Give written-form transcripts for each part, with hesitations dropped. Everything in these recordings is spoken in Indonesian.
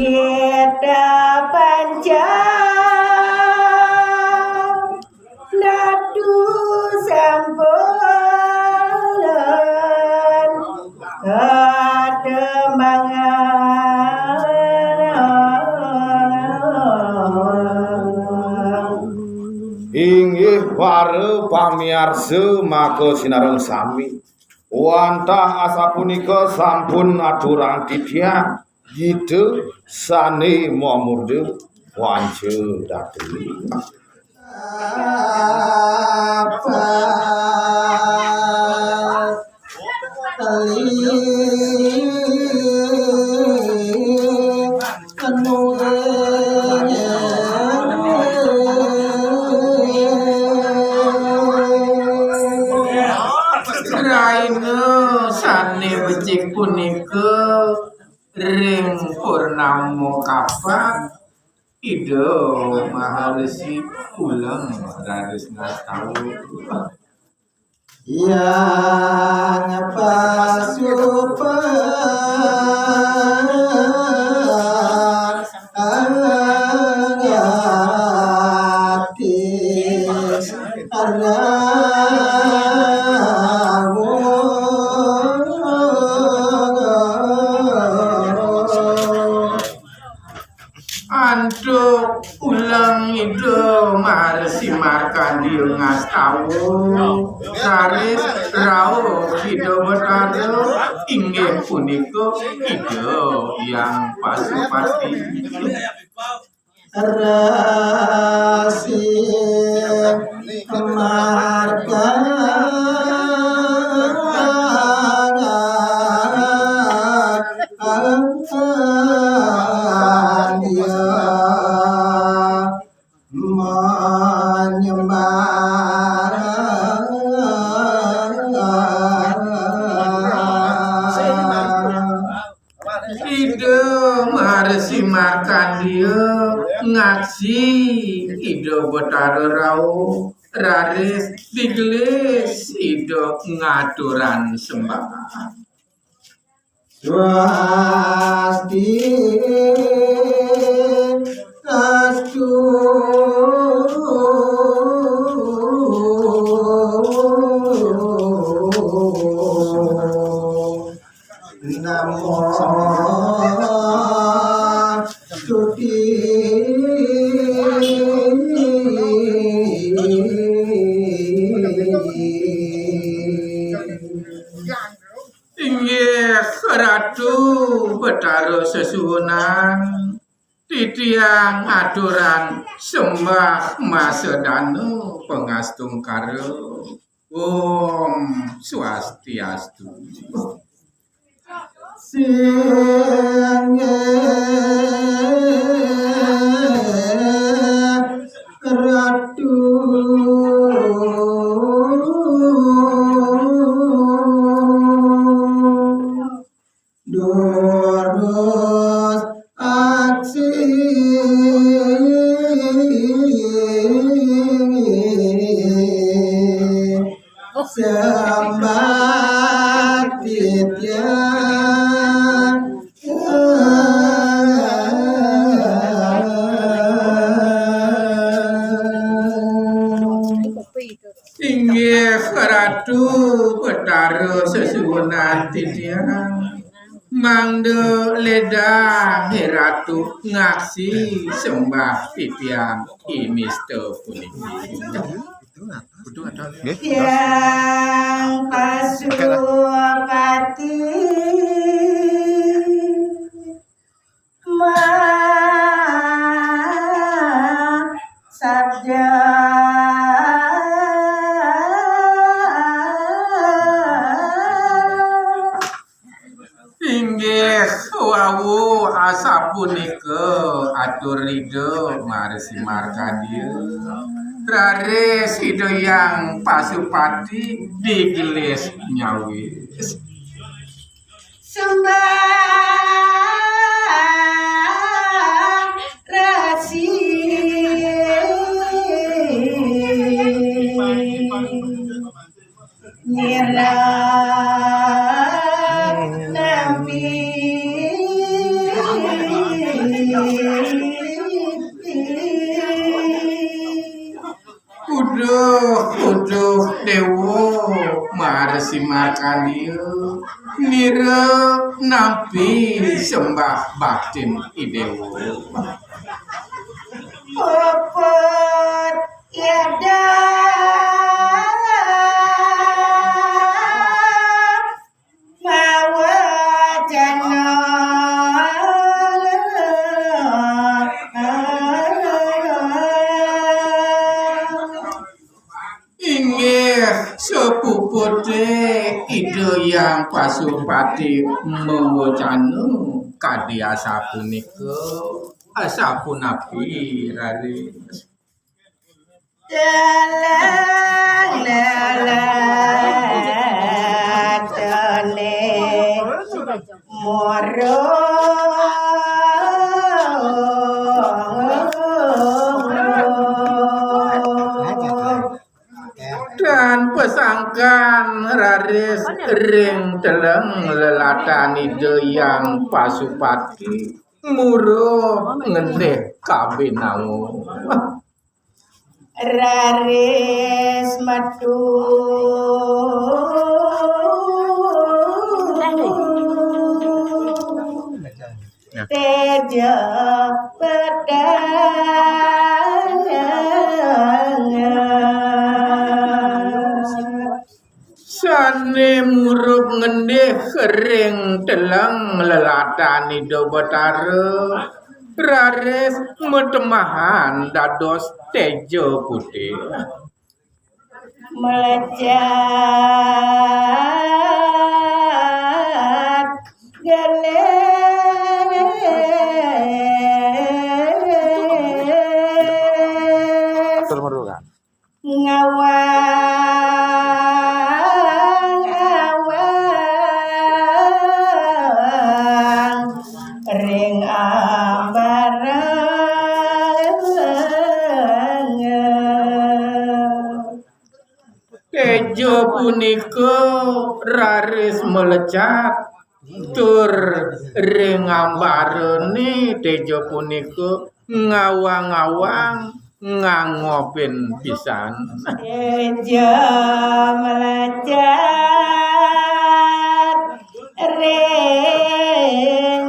kita panjang nadu sampulan kademangan inggih para pamirsa maka sinareng sami wantah asapunika sampun aturang titya gitu sane momurde wanje dateng sane becik punika ring purnama kapan ida maharesi ulang raris ngastawu yang antuk ulang itu marsi markan dia ngastawu saris rau hido betado inggih punika hido yang pasupati rasi markan makan dia ngaji ido betado rau raris digelis ido ngaturan sembahan swasti astu namo inggih ratu betaro sesuwunan titiang aturan sembah masedanu pengastung karo Om Swastiastu ratu durus aksi sembah titya inggih ratu betaro sesuwunan titiang mangde ledang ratu ngaksi sembah titiang imisto puniki yang pasupati ma sabda inggih wawu asapunika atur ridho marsi markadia raris ido yang pasupati digelis nyawis sembah rasi nira nabi Uduh dewo marsi markandieu nira nampi sembah batin idewo Popot yada mawajana inggih sepupude ide yang pasupati mewacana kadya sapunika asapunapi raris dalang lalatane moro dan pesangkan raris ring teleng lelatan ide yang pasupati muruh ngendeh kabinangu raris matu tejo pedangan sane murup ngendih kering telang lelatan ido betara raris metemahan dados tejo putih melejat geles ngawang awang ring ambarang tejo punika raris melecat tur ring ambarane tejo punika ngawang-awang ngangopin pisan tejo melejat ring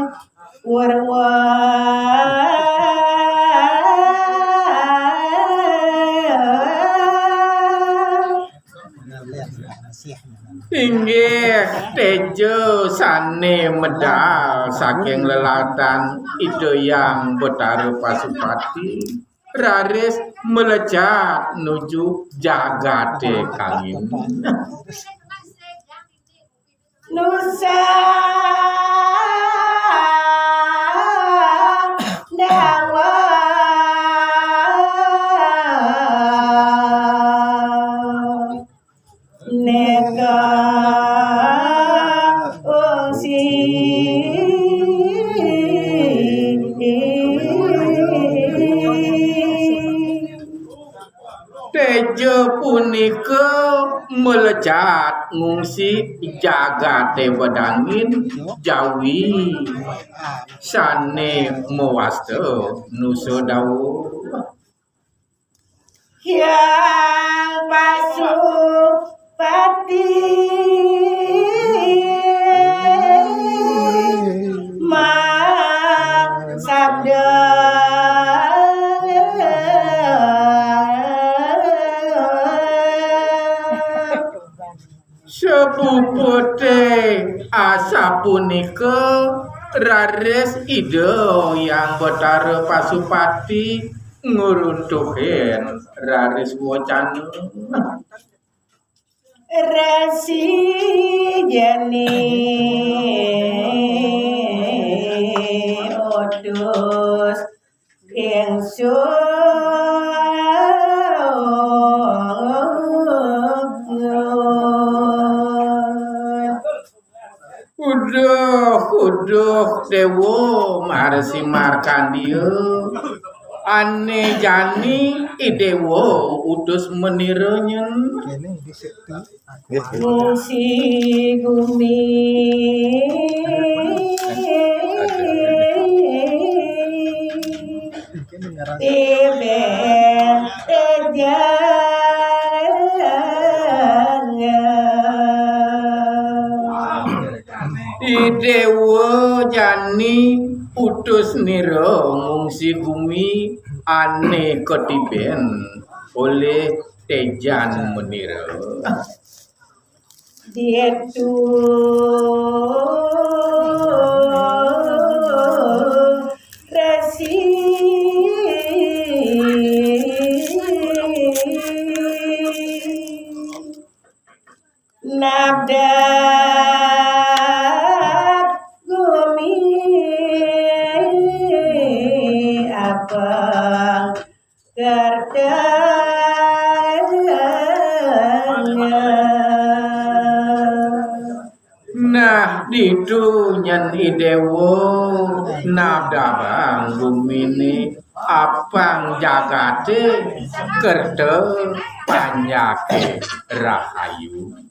inggih tejo sane medal saking lelatan ide yang betara pasupati raris melejat nuju jagate kangin nusa dawa nega ongsi tejo punika melejat ngungsi jagate wedangin jawi sane mewasta nuso dawu yang pasupati mang sabda sepupute asapunika raris ide yang betara pasupati nguruntuhin raris wacana resi jani otus Uduh dewo marsi markandieu ane jani idewo utus menirenyen ngungsi gumi tiben jangan Idewa jani utus nira ngungsi bumi ane ketiben oleh tejan menira. Dietu resi nabdak gumi apa kerjanya. Nah ditu nyen idewo nabdabang bumini apang jagate kerde panyake rahayu.